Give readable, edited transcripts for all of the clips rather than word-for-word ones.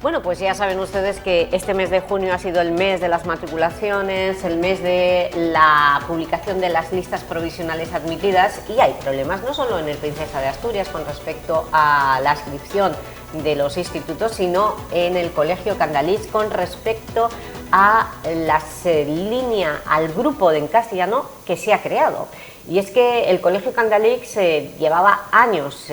Bueno, pues ya saben ustedes que este mes de junio ha sido el mes de las matriculaciones, el mes de la publicación de las listas provisionales admitidas, y hay problemas no solo en el Princesa de Asturias con respecto a la inscripción de los institutos, sino en el Colegio Candalix con respecto a al grupo de en castellano que se ha creado. Y es que el Colegio Candalix llevaba años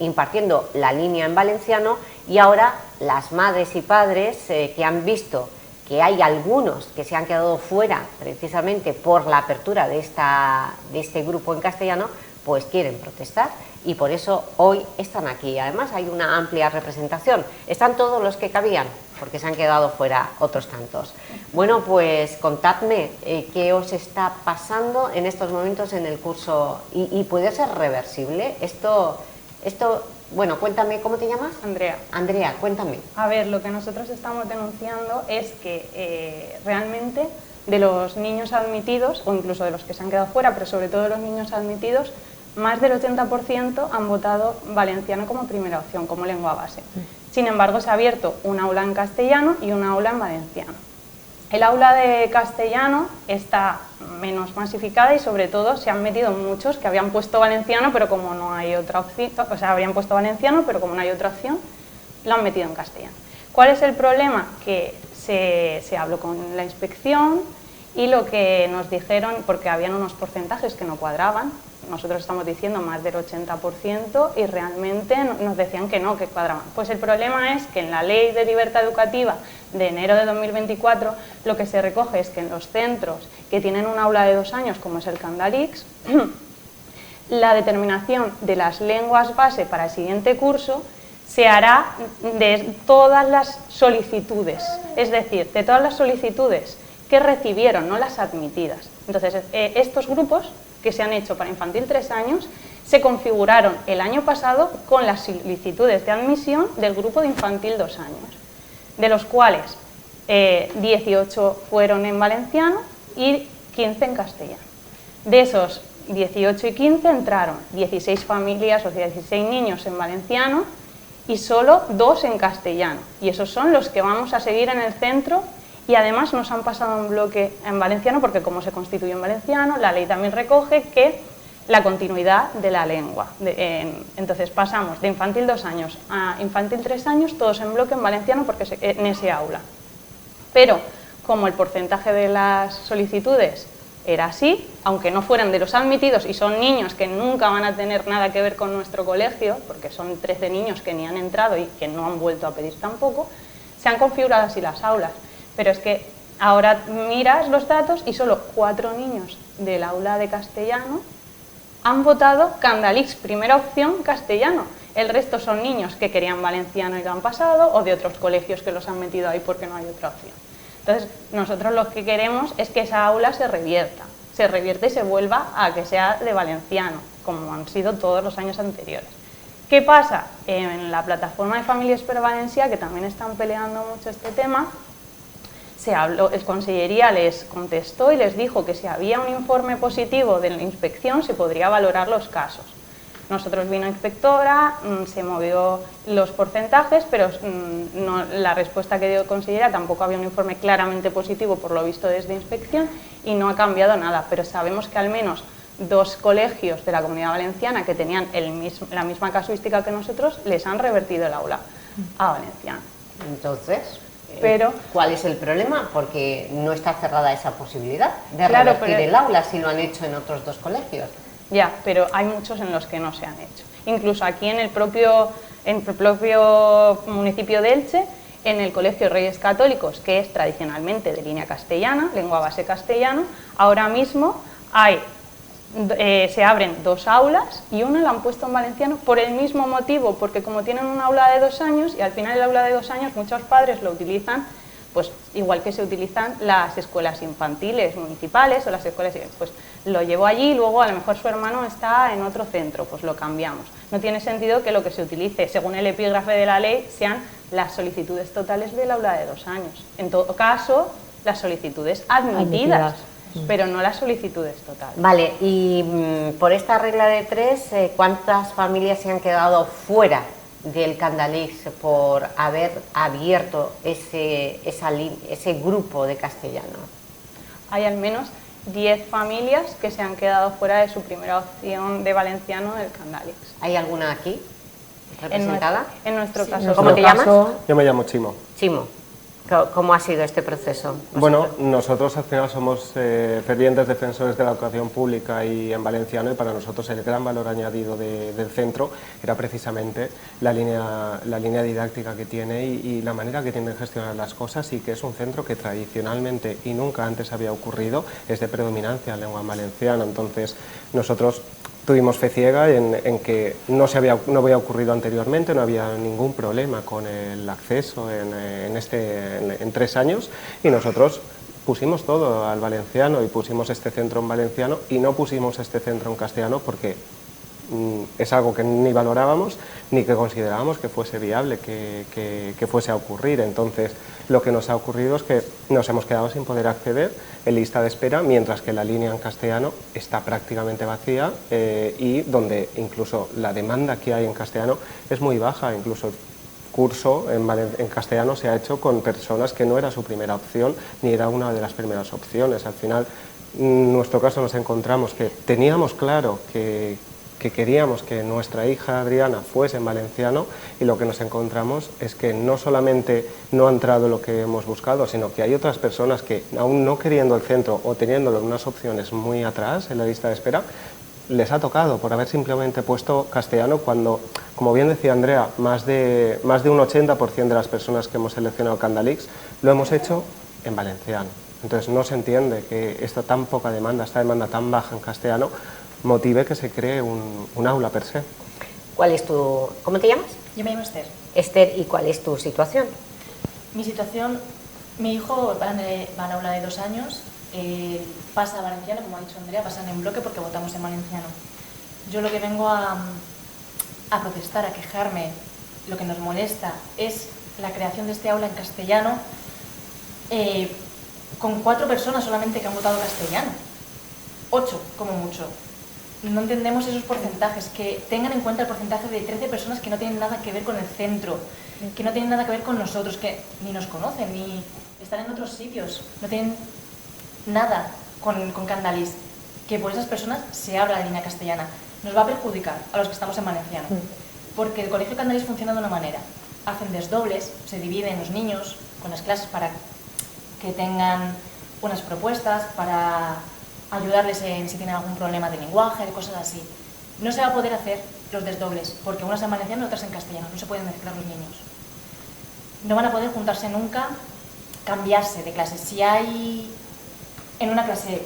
impartiendo la línea en valenciano, y ahora las madres y padres que han visto que hay algunos que se han quedado fuera precisamente por la apertura de este grupo en castellano, pues quieren protestar, y por eso hoy están aquí. Además hay una amplia representación, están todos los que cabían, porque se han quedado fuera otros tantos. Bueno, pues contadme qué os está pasando en estos momentos en el curso, y puede ser reversible esto. Bueno, cuéntame, ¿cómo te llamas? Andrea. Andrea, cuéntame. A ver, lo que nosotros estamos denunciando es que realmente de los niños admitidos, o incluso de los que se han quedado fuera, pero sobre todo de los niños admitidos, más del 80% han votado valenciano como primera opción, como lengua base. Sin embargo, se ha abierto un aula en castellano y un aula en valenciano. El aula de castellano está menos masificada y sobre todo se han metido muchos que habían puesto valenciano, pero como no hay otra opción, o sea, habrían puesto valenciano, pero como no hay otra opción, lo han metido en castellano. ¿Cuál es el problema? Que se habló con la inspección y lo que nos dijeron, porque habían unos porcentajes que no cuadraban, nosotros estamos diciendo más del 80% y realmente nos decían que no, que cuadraban. Pues el problema es que en la Ley de Libertad Educativa de enero de 2024 lo que se recoge es que en los centros que tienen un aula de 2 años, como es el Candalix, la determinación de las lenguas base para el siguiente curso se hará de todas las solicitudes, es decir, de todas las solicitudes que recibieron, no las admitidas. Entonces, estos grupos que se han hecho para infantil 3 años se configuraron el año pasado con las solicitudes de admisión del grupo de infantil 2 años, de los cuales 18 fueron en valenciano y 15 en castellano. De esos 18 y 15 entraron 16 familias o 16 niños en valenciano y solo 2 en castellano, y esos son los que vamos a seguir en el centro. Y además nos han pasado un bloque en valenciano, porque como se constituye en valenciano, la ley también recoge que la continuidad de la lengua. Entonces pasamos de infantil 2 años a infantil 3 años, todos en bloque en valenciano, porque en ese aula. Pero como el porcentaje de las solicitudes era así, aunque no fueran de los admitidos, y son niños que nunca van a tener nada que ver con nuestro colegio, porque son 13 niños que ni han entrado y que no han vuelto a pedir tampoco, se han configurado así las aulas. Pero es que ahora miras los datos y solo 4 niños del aula de castellano han votado Candalix, primera opción, castellano. El resto son niños que querían valenciano y lo han pasado, o de otros colegios que los han metido ahí porque no hay otra opción. Entonces, nosotros lo que queremos es que esa aula se revierta y se vuelva a que sea de valenciano, como han sido todos los años anteriores. ¿Qué pasa? En la plataforma de Familias per Valencia, que también están peleando mucho este tema, el Consellería les contestó y les dijo que si había un informe positivo de la inspección se podría valorar los casos. Nosotros vino inspectora, se movió los porcentajes, pero la respuesta que dio Consellera tampoco había un informe claramente positivo por lo visto desde inspección y no ha cambiado nada, pero sabemos que al menos 2 colegios de la Comunidad Valenciana que tenían la misma casuística que nosotros les han revertido el aula a valenciano. Entonces, pero ¿cuál es el problema? Porque no está cerrada esa posibilidad de revertir el aula si lo han hecho en otros 2 colegios. Ya, pero hay muchos en los que no se han hecho. Incluso aquí en el propio municipio de Elche, en el Colegio Reyes Católicos, que es tradicionalmente de línea castellana, lengua base castellano, ahora mismo se abren 2 aulas y una la han puesto en valenciano por el mismo motivo, porque como tienen un aula de 2 años y al final el aula de 2 años muchos padres lo utilizan, pues igual que se utilizan las escuelas infantiles municipales o las escuelas, pues lo llevo allí y luego a lo mejor su hermano está en otro centro, pues lo cambiamos. No tiene sentido que lo que se utilice, según el epígrafe de la ley, sean las solicitudes totales del aula de 2 años. En todo caso, las solicitudes admitidas. Pero no las solicitudes totales. Vale, y por esta regla de 3, ¿cuántas familias se han quedado fuera del Candalix por haber abierto ese grupo de castellano? Hay al menos 10 familias que se han quedado fuera de su primera opción de valenciano del Candalix. ¿Hay alguna aquí representada? En nuestro caso. Sí. ¿Cómo te llamas? Yo me llamo Chimo. Chimo. ¿Cómo ha sido este proceso? Bueno, nosotros al final somos fervientes defensores de la educación pública y en valenciano, y para nosotros el gran valor añadido del centro era precisamente la línea didáctica que tiene y la manera que tiene de gestionar las cosas, y que es un centro que tradicionalmente y nunca antes había ocurrido es de predominancia en lengua en valenciano. Entonces nosotros tuvimos fe ciega en que no había ocurrido anteriormente, no había ningún problema con el acceso en 3 años, y nosotros pusimos todo al valenciano y pusimos este centro en valenciano, y no pusimos este centro en castellano porque es algo que ni valorábamos ni que considerábamos que fuese viable, que fuese a ocurrir. Entonces lo que nos ha ocurrido es que nos hemos quedado sin poder acceder en lista de espera, mientras que la línea en castellano está prácticamente vacía, y donde incluso la demanda que hay en castellano es muy baja. Incluso el curso en castellano se ha hecho con personas que no era su primera opción ni era una de las primeras opciones. Al final, en nuestro caso, nos encontramos que teníamos claro que queríamos que nuestra hija Adriana fuese en valenciano, y lo que nos encontramos es que no solamente no ha entrado lo que hemos buscado, sino que hay otras personas que, aún no queriendo el centro o teniéndolo en unas opciones muy atrás en la lista de espera, les ha tocado por haber simplemente puesto castellano, cuando, como bien decía Andrea, más de un 80% de las personas que hemos seleccionado Candalix lo hemos hecho en valenciano. Entonces no se entiende que esta tan poca demanda, esta demanda tan baja en castellano, motive que se cree un aula per se. ¿Cómo te llamas? Yo me llamo Esther. Esther, ¿y cuál es tu situación? Mi situación, mi hijo va al aula de 2 años, pasa a valenciano, como ha dicho Andrea, pasan en bloque porque votamos en valenciano. Yo lo que vengo a protestar, a quejarme, lo que nos molesta es la creación de este aula en castellano, con 4 personas solamente que han votado castellano, 8 como mucho. No entendemos esos porcentajes, que tengan en cuenta el porcentaje de 13 personas que no tienen nada que ver con el centro, que no tienen nada que ver con nosotros, que ni nos conocen, ni están en otros sitios, no tienen nada con Candalix, que por esas personas se abra la línea castellana. Nos va a perjudicar a los que estamos en valenciano, porque el colegio Candalix funciona de una manera: hacen desdobles, se dividen los niños con las clases para que tengan unas propuestas, para ayudarles si tienen algún problema de lenguaje, de cosas así. No se va a poder hacer los desdobles, porque unas en valenciano y otras en castellano, no se pueden mezclar los niños. No van a poder juntarse nunca, cambiarse de clase. Si en una clase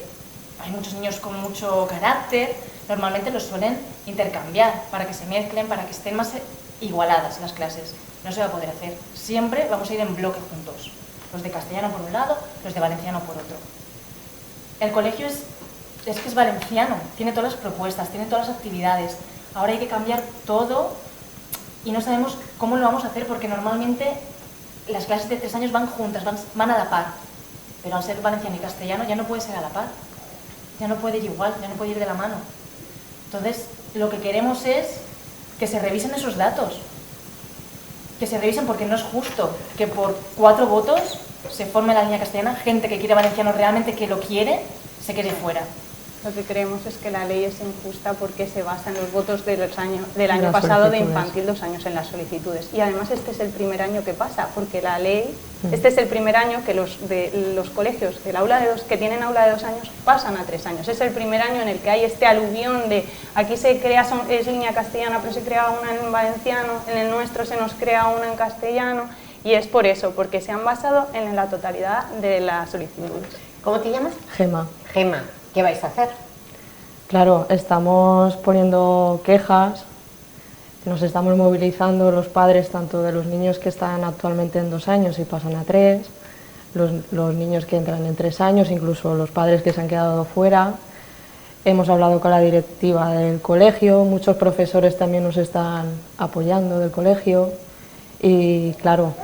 hay muchos niños con mucho carácter, normalmente los suelen intercambiar para que se mezclen, para que estén más igualadas las clases. No se va a poder hacer. Siempre vamos a ir en bloque juntos. Los de castellano por un lado, los de valenciano por otro. El colegio es que es valenciano, tiene todas las propuestas, tiene todas las actividades. Ahora hay que cambiar todo y no sabemos cómo lo vamos a hacer, porque normalmente las clases de 3 años van juntas, van a la par. Pero al ser valenciano y castellano ya no puede ser a la par, ya no puede ir igual, ya no puede ir de la mano. Entonces, lo que queremos es que se revisen esos datos, que se revisen, porque no es justo que por 4 votos se forme la línea castellana, gente que quiere valenciano realmente, que lo quiere, se quede fuera. Lo que creemos es que la ley es injusta porque se basa en los votos del año pasado de infantil, 2 años en las solicitudes. Y además este es el primer año que pasa, porque la ley, este es el primer año que los colegios que tienen aula de 2 años pasan a 3 años. Es el primer año en el que hay este aluvión de aquí se crea, es línea castellana, pero se crea una en valenciano, en el nuestro se nos crea una en castellano, y es por eso, porque se han basado en la totalidad de las solicitudes. ¿Cómo te llamas? Gema. Gema, ¿qué vais a hacer? Claro, estamos poniendo quejas, nos estamos movilizando los padres tanto de los niños que están actualmente en 2 años y pasan a 3, los niños que entran en 3 años, incluso los padres que se han quedado fuera. Hemos hablado con la directiva del colegio, muchos profesores también nos están apoyando del colegio y claro,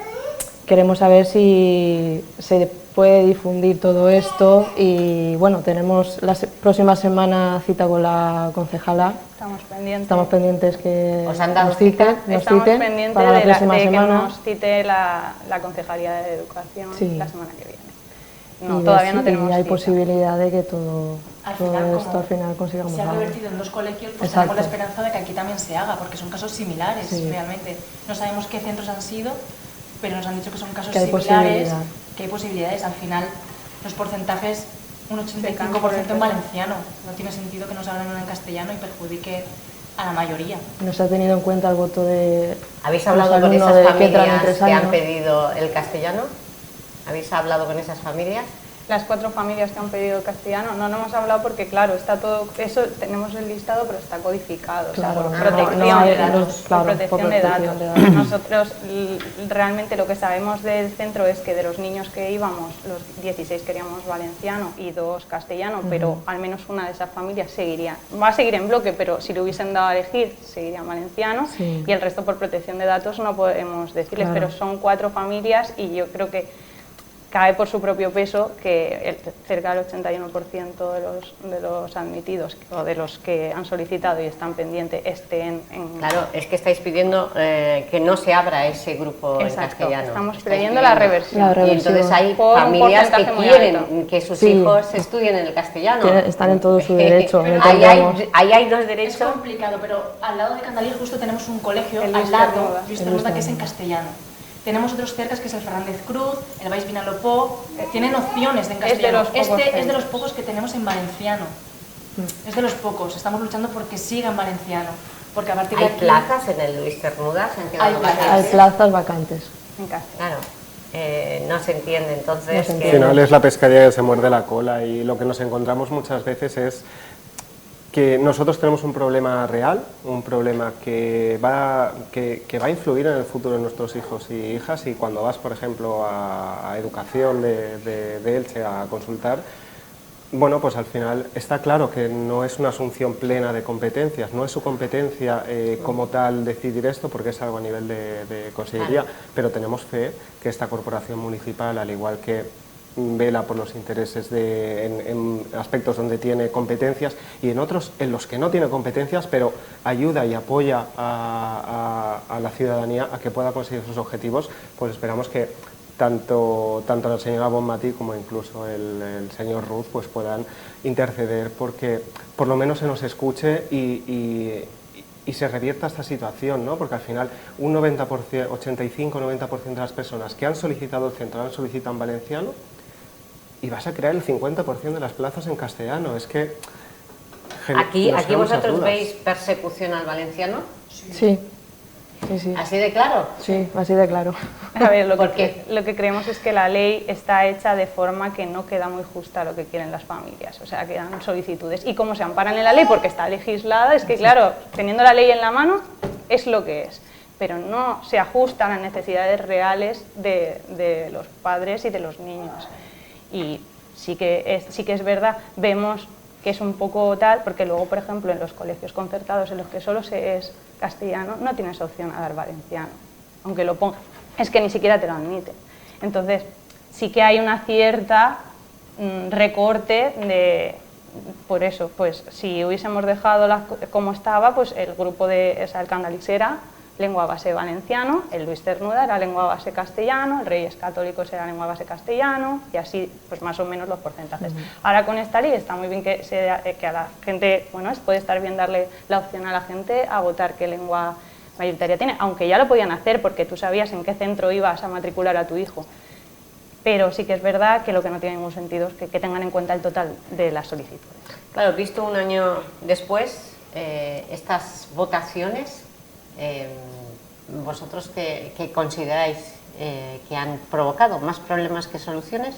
queremos saber si se puede difundir todo esto y bueno, tenemos la próxima semana cita con la concejala. Estamos pendientes que ¿Os han dado nos citen pendientes para la de próxima que semana. nos cite la Concejalía de Educación la semana que viene. No, Y todavía no tenemos y hay cita. posibilidad de que todo Como esto al final consigamos se ha algo. revertido en 2 colegios, pues Exacto. tenemos la esperanza de que aquí también se haga, porque son casos similares, Sí. realmente. No sabemos qué centros han sido, pero nos han dicho que son casos Que hay similares, posibilidad. que hay posibilidades. Al final, los porcentajes, un Decan 85% por el en valenciano. No tiene sentido que nos hablen en castellano y perjudique a la mayoría. No se ha tenido en cuenta el voto de ¿Habéis los hablado con alumnos esas que entran en familias 3 que han años? pedido el castellano? ¿Habéis hablado con esas familias? Las 4 familias que han pedido el castellano, no hemos hablado porque, claro, está todo, eso tenemos el listado, pero está codificado, Claro, o sea, por no, protección no hay de datos. los- claro, por protección por de protección datos. de datos. Nosotros realmente lo que sabemos del centro es que de los niños que íbamos, los 16 queríamos valenciano y 2 castellano, pero al menos una de esas familias seguiría, va a seguir en bloque, pero si le hubiesen dado a elegir, seguirían valenciano, Sí. y el resto por protección de datos no podemos decirles, Claro. pero son 4 familias y yo creo que cae por su propio peso que cerca del 81% de los admitidos o de los que han solicitado y están pendientes estén en... Claro, es que estáis pidiendo que no se abra ese grupo en Exacto, castellano. estamos Estáis pidiendo la pidiendo. reversión. La Y reversión. entonces hay Por un familias que porcentaje muy quieren alto. que sus Sí. hijos estudien en el castellano. Están en todo su derecho, ahí, entendemos. hay 2 Es derechos. complicado, pero al lado de Candalier justo tenemos un colegio, El al Luis lado, Cernuda. Luis El Cernuda, Luis que es en Cernuda. castellano. Tenemos otros cercas que es el Fernández Cruz, el Baix Vinalopó, tienen opciones en Es de castellano. los pocos Este es de los centros. pocos que tenemos en valenciano. Es de los pocos, estamos luchando porque siga en valenciano. Porque a partir de Hay aquí... plazas en el Luis Cernuda, se han quedado Hay plazas. Hay vacantes. plazas vacantes. En castellano. Claro, no se entiende entonces No se que... Al entiende. final es la pescaría que se muerde la cola y lo que nos encontramos muchas veces es que nosotros tenemos un problema real, un problema que va a influir en el futuro de nuestros hijos y hijas, y cuando vas, por ejemplo, a educación de Elche a consultar, bueno, pues al final está claro que no es una asunción plena de competencias, no es su competencia como tal decidir esto, porque es algo a nivel de consellería, pero tenemos fe que esta corporación municipal, al igual que vela por los intereses en aspectos donde tiene competencias y en otros en los que no tiene competencias, pero ayuda y apoya a la ciudadanía a que pueda conseguir sus objetivos, pues esperamos que tanto la señora Bonmatí como incluso el señor Ruz pues puedan interceder porque por lo menos se nos escuche y se revierta esta situación, ¿no? Porque al final un 90%, 85-90% de las personas que han solicitado el centro han solicitado en valenciano y vas a crear el 50% de las plazas en castellano. Es que Aquí nos quedan muchas vosotros dudas. veis persecución al valenciano, Sí, sí, sí. así de claro. Sí, así de claro. A ver, lo ¿Por que creemos es que la ley está hecha de forma que no queda muy justa a lo que quieren las familias, o sea, quedan solicitudes. Y como se amparan en la ley porque está legislada, es que claro, teniendo la ley en la mano es lo que es, pero no se ajusta a las necesidades reales de los padres y de los niños. Y sí que es verdad, vemos que es un poco tal, porque luego, por ejemplo, en los colegios concertados en los que solo se es castellano, no tienes opción a dar valenciano, aunque lo pongas, es que ni siquiera te lo admiten. Entonces, sí que hay una cierta recorte de, por eso, pues si hubiésemos dejado como estaba, pues el grupo el Candalix era lengua base valenciano, el Luis Cernuda era lengua base castellano, el Reyes Católicos era lengua base castellano y así pues más o menos los porcentajes. Ahora con esta ley está muy bien que a la gente, bueno, puede estar bien darle la opción a la gente a votar qué lengua mayoritaria tiene, aunque ya lo podían hacer porque tú sabías en qué centro ibas a matricular a tu hijo. Pero sí que es verdad que lo que no tiene ningún sentido es que tengan en cuenta el total de las solicitudes. Claro, visto un año después, estas votaciones, ¿vosotros qué consideráis que han provocado? ¿Más problemas que soluciones?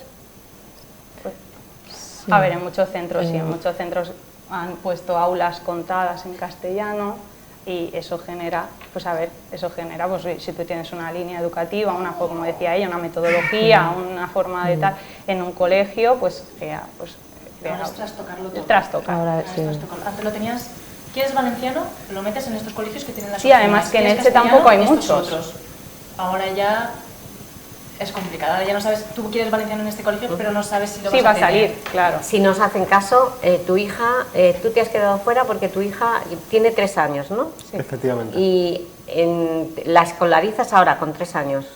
Sí. A ver, en muchos centros sí, en muchos centros han puesto aulas contadas en castellano y eso genera, pues si tú tienes una línea educativa, como decía ella, una metodología, una forma de tal, en un colegio, pues crea Ahora es trastocarlo todo. Trastocar. Ahora sí. Antes lo tenías... ¿Quieres valenciano? Lo metes en estos colegios que tienen las Sí, además que en ¿Quieres Elche castellano? tampoco hay Estos muchos. otros. Ahora ya es complicada. Ya no sabes, tú quieres valenciano en este colegio, pero no sabes si lo Sí, vas va a a salir, tener. claro. Si nos hacen caso, tu hija, tú te has quedado fuera porque tu hija tiene 3 años, ¿no? Efectivamente. Y la escolarizas ahora con 3 años.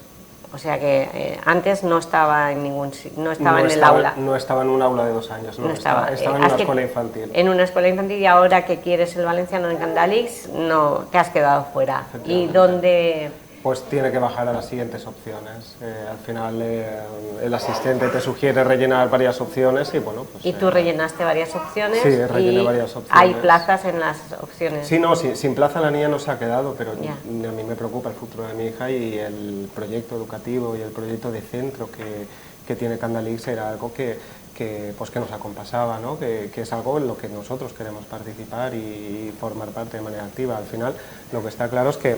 O sea que antes no estaba en no estaba en el aula. No estaba en un aula de 2 años, no, estaba en una escuela infantil. En una escuela infantil, y ahora que quieres el valenciano en Candalix, no, te has quedado fuera. ¿Y dónde...? Pues tiene que bajar a las siguientes opciones. Al final el asistente te sugiere rellenar varias opciones y bueno, pues... ¿Y tú rellenaste varias opciones? Sí, rellené varias opciones. ¿Hay plazas en las opciones? Sí, no, sin plaza la niña no se ha quedado, pero a mí me preocupa el futuro de mi hija y el proyecto educativo y el proyecto de centro que tiene Candalix era algo que nos acompasaba, ¿no? que es algo en lo que nosotros queremos participar y formar parte de manera activa. Al final lo que está claro es que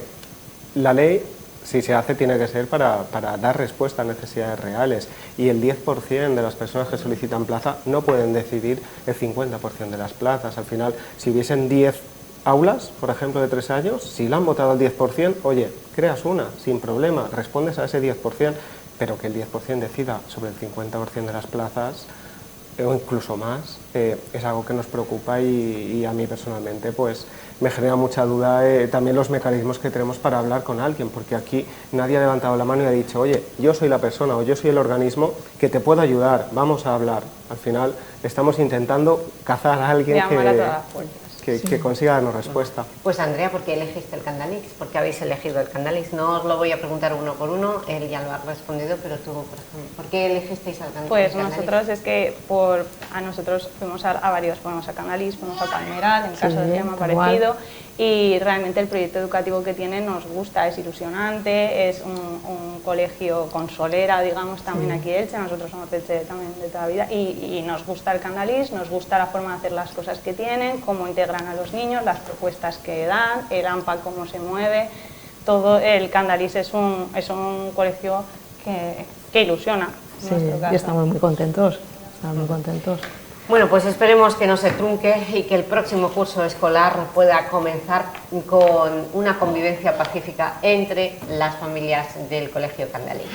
la ley, si se hace, tiene que ser para dar respuesta a necesidades reales y el 10% de las personas que solicitan plaza no pueden decidir el 50% de las plazas. Al final, si hubiesen 10 aulas, por ejemplo, de 3 años, si la han votado al 10%, oye, creas una, sin problema, respondes a ese 10%, pero que el 10% decida sobre el 50% de las plazas o incluso más, es algo que nos preocupa y a mí personalmente pues me genera mucha duda también los mecanismos que tenemos para hablar con alguien, porque aquí nadie ha levantado la mano y ha dicho, oye, yo soy la persona o yo soy el organismo que te puedo ayudar, vamos a hablar. Al final estamos intentando cazar a alguien Llamar a todas las puertas. que consiga darnos respuesta. Pues Andrea, ¿por qué elegiste el Candalix? ¿Por qué habéis elegido el Candalix? No os lo voy a preguntar uno por uno, él ya lo ha respondido, pero tú, por ejemplo, ¿por qué elegisteis el Candalix? Pues nosotros es que a nosotros fuimos a varios, fuimos a Candalix, fuimos a Palmeral, en caso de que me ha parecido, y realmente el proyecto educativo que tiene nos gusta, es ilusionante, es un colegio con solera, digamos, también aquí Elche, nosotros somos de Elche también de toda la vida, y nos gusta el Candalix, nos gusta la forma de hacer las cosas que tienen, cómo integran a los niños, las propuestas que dan, el AMPA cómo se mueve, todo el Candalix es un colegio que ilusiona. Sí, y estamos muy contentos, Bueno, pues esperemos que no se trunque y que el próximo curso escolar pueda comenzar con una convivencia pacífica entre las familias del Colegio Candalix.